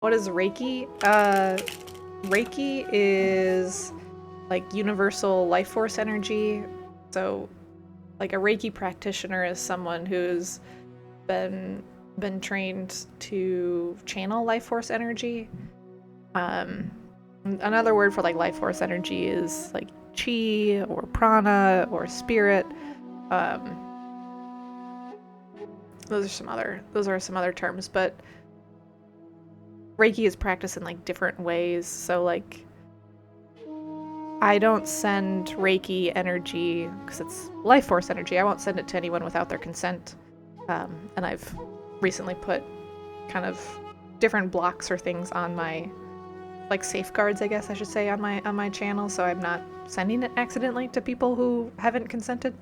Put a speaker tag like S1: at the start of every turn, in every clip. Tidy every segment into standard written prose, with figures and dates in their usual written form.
S1: What is Reiki? Reiki is like universal life force energy. So, like a Reiki practitioner is someone who's been been trained to channel life force energy. Um, Another word for like life force energy is like chi or prana or spirit. Um, those are some other terms, but Reiki is practiced in like different ways. So like I don't send Reiki energy because it's life force energy. I won't send it to anyone without their consent. And I've recently put kind of different blocks or things on my like safeguards, I guess I should say, on my channel, so I'm not sending it accidentally to people who haven't consented.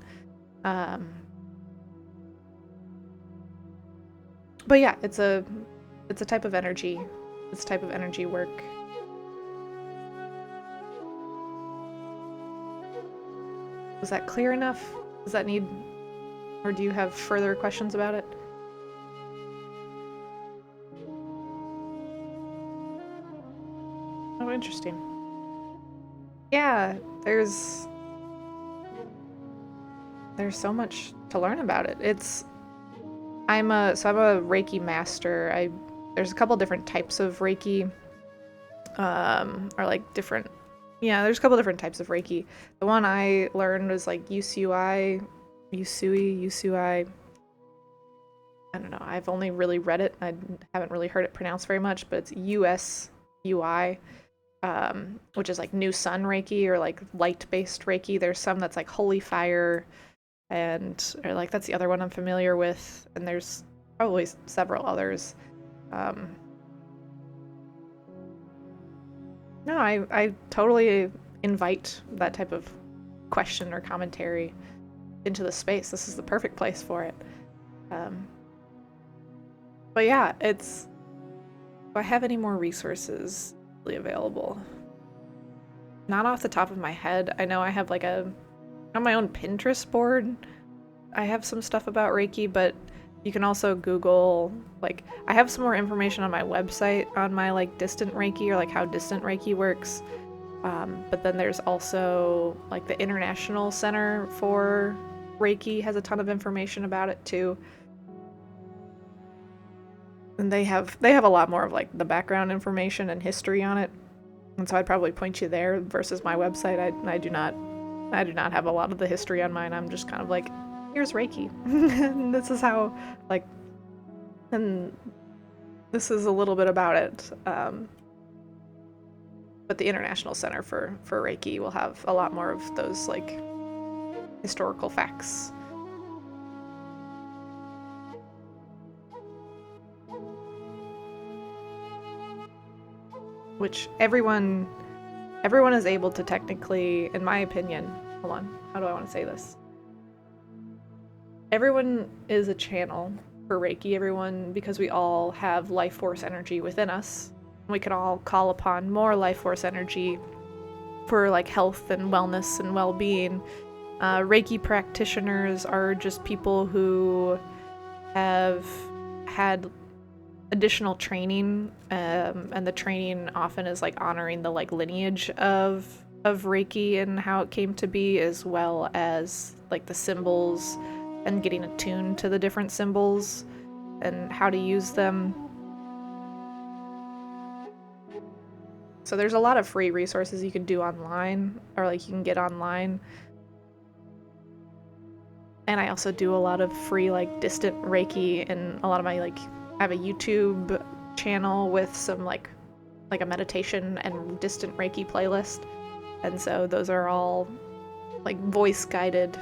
S1: Um, but yeah, it's a type of energy. It's a type of energy work. Was that clear enough? Does that need, or do you have further questions about it? Oh, interesting. Yeah, there's so much to learn about it. I'm a Reiki master. I There's a couple different types of Reiki, or like different, yeah, there's a couple different types of Reiki. The one I learned was like Usui. I don't know. I've only really read it. I haven't really heard it pronounced very much, but it's USUI, which is like New Sun Reiki or like light-based Reiki. There's some that's like Holy Fire, or like that's the other one I'm familiar with, and there's probably several others. Um, no, I totally invite that type of question or commentary into the space. This is the perfect place for it. Um, but yeah, do I have any more resources available? Not off the top of my head. I know I have like on my own Pinterest board, I have some stuff about Reiki, but you can also Google, like, I have some more information on my website on my like distant Reiki, or like how distant Reiki works. But then there's also like the International Center for Reiki has a ton of information about it too. And they have a lot more of like the background information and history on it. And so I'd probably point you there versus my website. I do not have a lot of the history on mine. I'm just kind of like, here's Reiki. And this is how, like, and this is a little bit about it. But the International Center for Reiki will have a lot more of those like historical facts. Which everyone is able to technically, in my opinion, hold on, how do I want to say this? Everyone is a channel for Reiki, everyone, because we all have life force energy within us. We can all call upon more life force energy for like health and wellness and well-being. Reiki practitioners are just people who have had additional training, and the training often is like honoring the like lineage of Reiki and how it came to be, as well as like the symbols and getting attuned to the different symbols and how to use them. So there's a lot of free resources you can do online, or like you can get online. And I also do a lot of free like distant Reiki, and a lot of my like I have a YouTube channel with some like a meditation and distant Reiki playlist. And so those are all like voice guided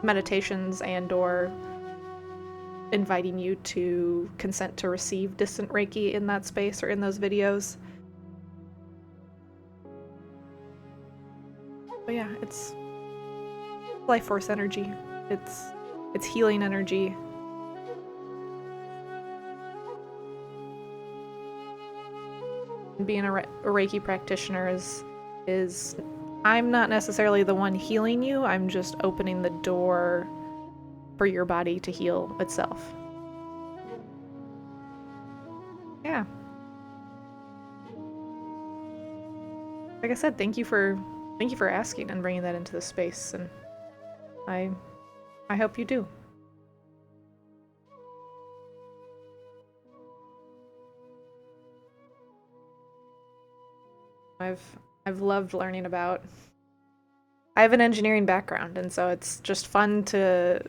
S1: meditations and or inviting you to consent to receive distant Reiki in that space or in those videos. But yeah, it's life force energy. It's healing energy. Being a Reiki practitioner is I'm not necessarily the one healing you. I'm just opening the door for your body to heal itself. Yeah. like I said, thank you for asking and bringing that into the space, and I hope you do. I've loved learning about. I have an engineering background, and so it's just fun to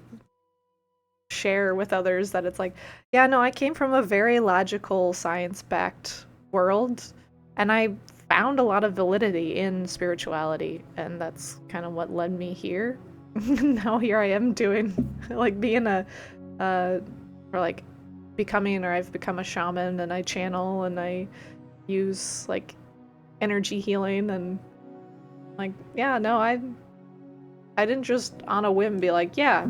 S1: share with others that it's like, yeah, no, I came from a very logical, science-backed world, and I found a lot of validity in spirituality, and that's kind of what led me here. Now here I am doing, like, being or like becoming, or I've become a shaman, and I channel, and I use, like, energy healing, and, like, yeah, no, I didn't just on a whim be like, yeah,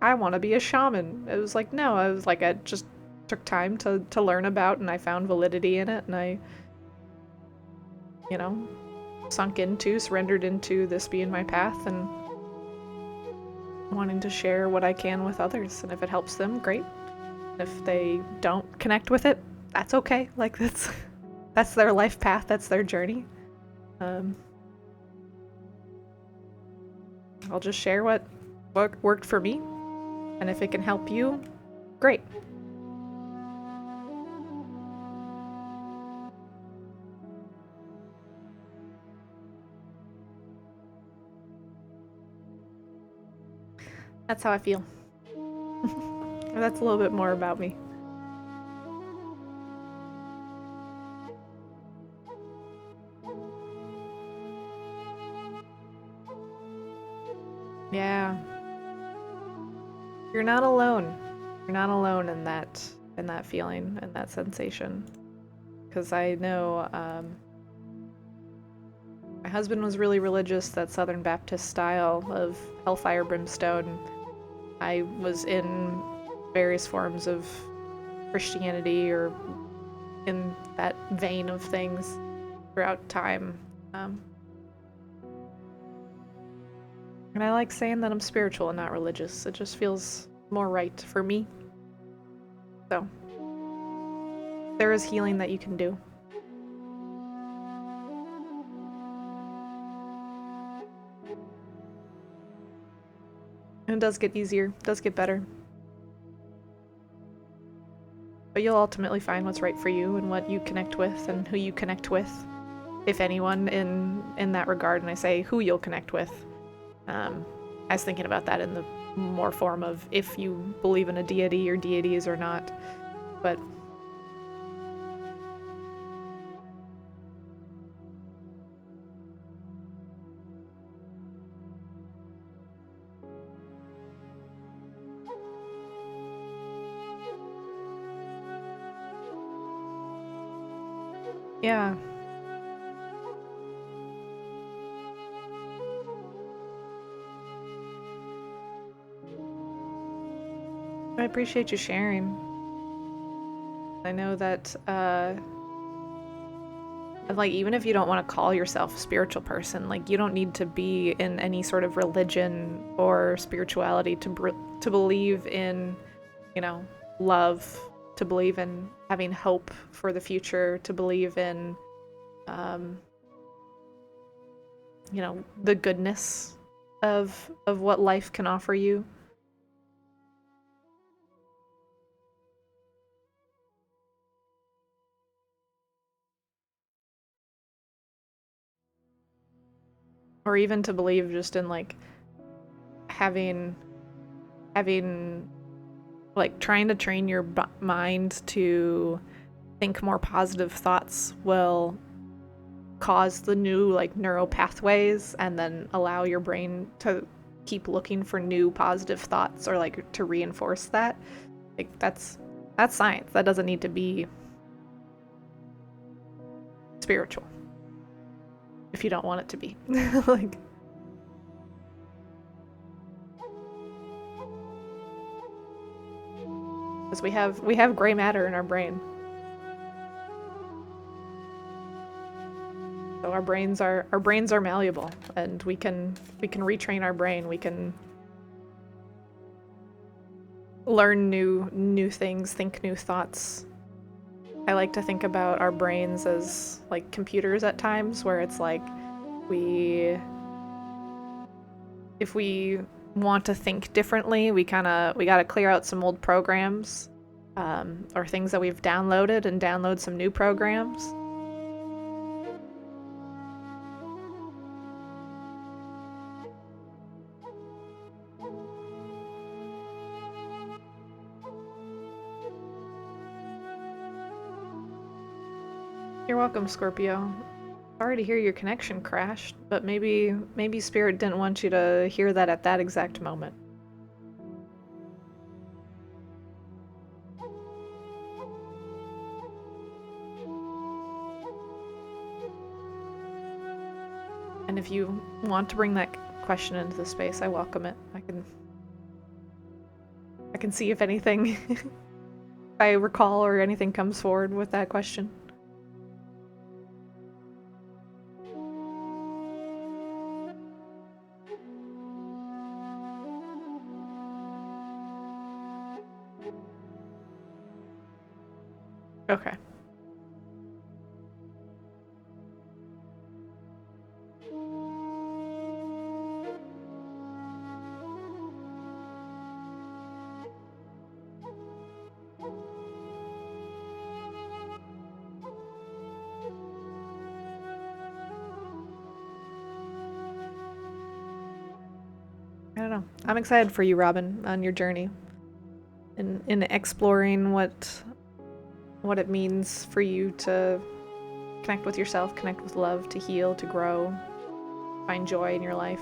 S1: I want to be a shaman. It was like, no, I was like, I just took time to learn about, and I found validity in it, and I, you know, surrendered into this being my path, and wanting to share what I can with others. And if it helps them, great. If they don't connect with it, that's okay. Like, that's their life path, that's their journey. I'll just share what worked for me, and if it can help you, great. That's how I feel. That's a little bit more about me. Yeah. You're not alone. You're not alone in that feeling and that sensation. Because I know my husband was really religious, that Southern Baptist style of hellfire brimstone. I was in various forms of Christianity or in that vein of things throughout time. And I like saying that I'm spiritual and not religious. It just feels more right for me. So, there is healing that you can do. And it does get easier, it does get better. But you'll ultimately find what's right for you and what you connect with and who you connect with, if anyone, in that regard. And I say who you'll connect with. I was thinking about that in the more form of if you believe in a deity or deities or not. But yeah. I appreciate you sharing. I know that, like, even if you don't want to call yourself a spiritual person, like, you don't need to be in any sort of religion or spirituality to believe in, you know, love, to believe in having hope for the future, to believe in, you know, the goodness of what life can offer you. Or even to believe just in, like, having like, trying to train your mind to think more positive thoughts will cause the new, like, neural pathways, and then allow your brain to keep looking for new positive thoughts, or, like, to reinforce that. Like, that's science. That doesn't need to be spiritual if you don't want it to be. Like, because we have gray matter in our brain. So our brains are malleable, and we can retrain our brain. We can learn new things, think new thoughts. I like to think about our brains as like computers at times, where it's like if we want to think differently, we gotta clear out some old programs, or things that we've downloaded and download some new programs. You're welcome, Scorpio. Sorry to hear your connection crashed, but maybe Spirit didn't want you to hear that at that exact moment. And if you want to bring that question into the space, I welcome it. I can see if anything if I recall or anything comes forward with that question. Okay. I don't know. I'm excited for you, Robin, on your journey in exploring what it means for you to connect with yourself, connect with love, to heal, to grow, find joy in your life.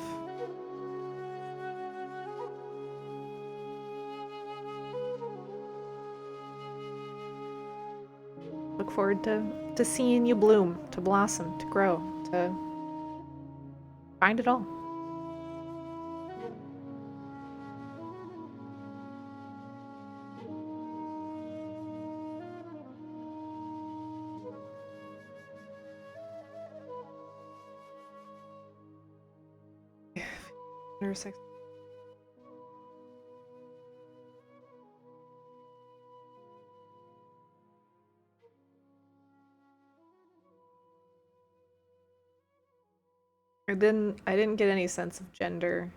S1: Look forward to seeing you bloom, to blossom, to grow, to find it all. Sex. I didn't get any sense of gender.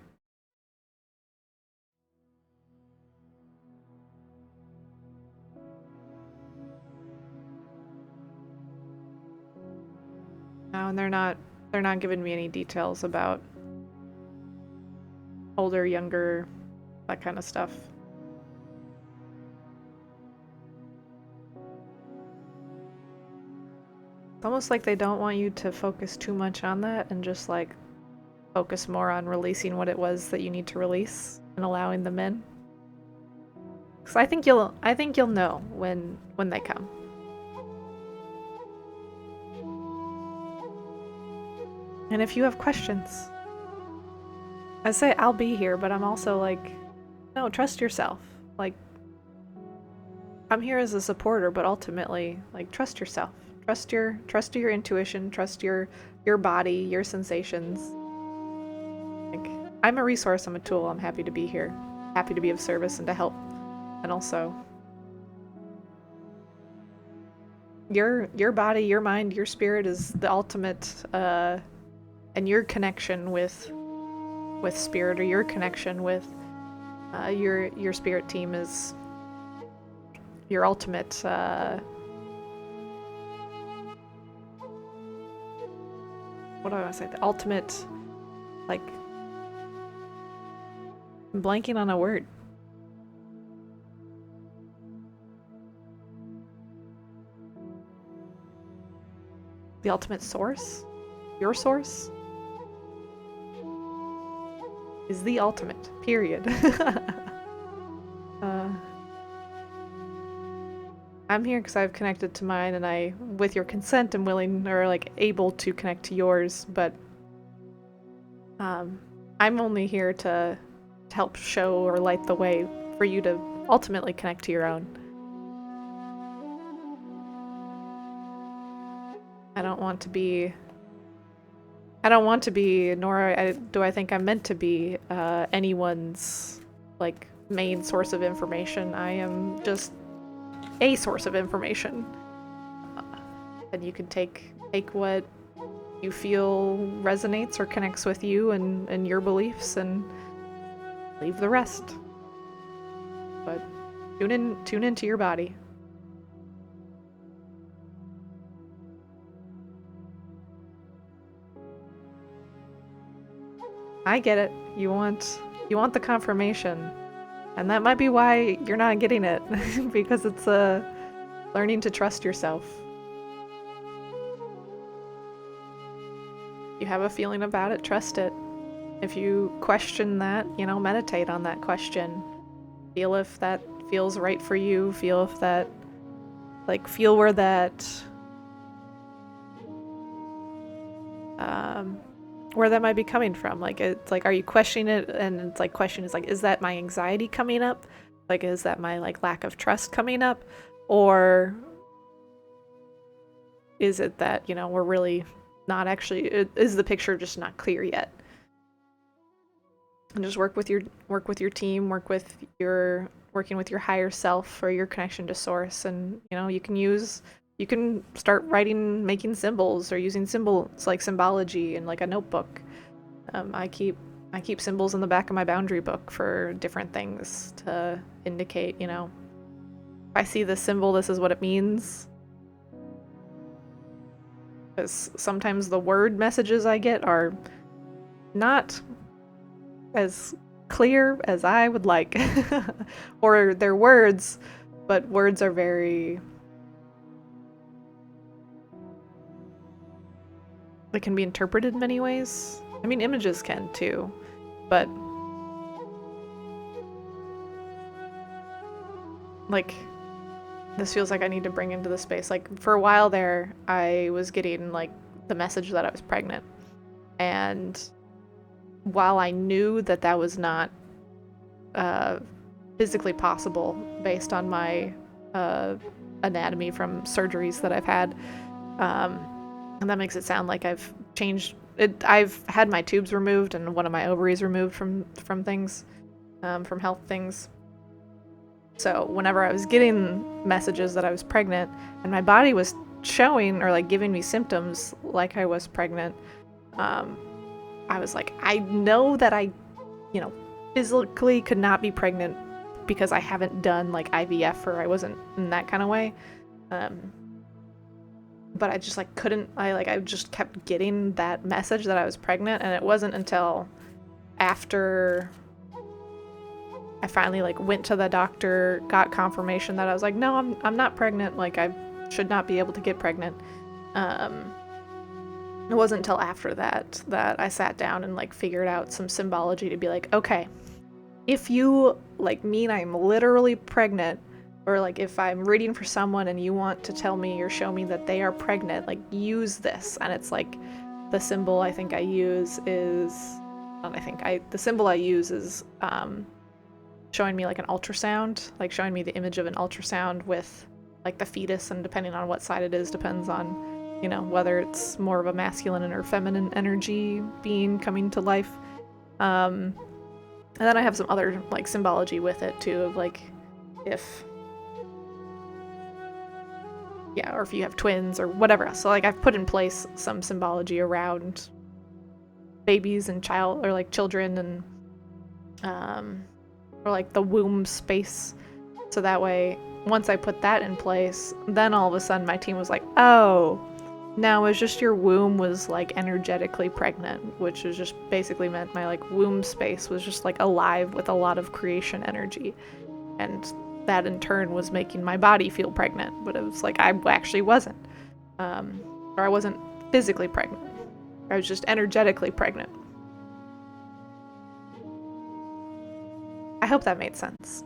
S1: No, and they're not giving me any details about older, younger, that kind of stuff. It's almost like they don't want you to focus too much on that and just like focus more on releasing what it was that you need to release and allowing them in. Because I think you'll know when they come. And if you have questions, I say I'll be here, but I'm also like, no, trust yourself. Like, I'm here as a supporter, but ultimately, like, trust yourself. Trust your intuition, trust your body, your sensations. Like, I'm a resource, I'm a tool, I'm happy to be here. Happy to be of service and to help. And also, your body, your mind, your spirit is the ultimate, and your connection with spirit, or your connection with your spirit team is your ultimate what do I want to say? The ultimate, like, I'm blanking on a word. The ultimate source? Your source? Is the ultimate, period. I'm here because I've connected to mine, and I, with your consent, am willing, or like able to connect to yours, but I'm only here to help show or light the way for you to ultimately connect to your own. I don't want to be, nor do I think I'm meant to be anyone's like main source of information. I am just a source of information. and you can take what you feel resonates or connects with you and your beliefs, and leave the rest. But tune into your body. I get it. You want the confirmation. And that might be why you're not getting it, because it's learning to trust yourself. You have a feeling about it, trust it. If you question that, meditate on that question. Feel if that feels right for you. Feel if that, feel where that might be coming from. It's are you questioning it? And it's question is is that my anxiety coming up? Is that my lack of trust coming up? Or is it that, we're really not actually, is the picture just not clear yet? And just work with your team, working with your higher self or your connection to source. And you can start making symbols or using symbols like symbology in a notebook. I keep symbols in the back of my boundary book for different things to indicate, if I see this symbol, this is what it means. Because sometimes the word messages I get are not as clear as I would like. Or they're words, but words are very... They can be interpreted in many ways. I mean, images can too, but this feels like I need to bring into the space. For a while there, I was getting the message that I was pregnant. And while I knew that was not physically possible based on my anatomy from surgeries that I've had, and that makes it sound like I've changed it. I've had my tubes removed and one of my ovaries removed from things, from health things. So whenever I was getting messages that I was pregnant and my body was showing or giving me symptoms like I was pregnant, I was I know that I, physically could not be pregnant because I haven't done IVF, or I wasn't in that kind of way. But I just couldn't, I just kept getting that message that I was pregnant, and it wasn't until after I finally went to the doctor, got confirmation that I was no, I'm not pregnant, I should not be able to get pregnant. It wasn't until after that I sat down and figured out some symbology to be okay, if you mean I'm literally pregnant, or if I'm reading for someone and you want to tell me or show me that they are pregnant, use this. And it's the symbol I think I use is, the symbol I use is showing me an ultrasound, showing me the image of an ultrasound with the fetus, and depending on what side it is, depends on, whether it's more of a masculine or feminine energy being coming to life. And then I have some other symbology with it too, of or if you have twins or whatever else. So I've put in place some symbology around babies and children, and or the womb space. So that way, once I put that in place, then all of a sudden my team was oh, now it's just your womb was energetically pregnant, which is just basically meant my womb space was just alive with a lot of creation energy. And that in turn was making my body feel pregnant, but it was I actually wasn't, or I wasn't physically pregnant. I was just energetically pregnant. I hope that made sense.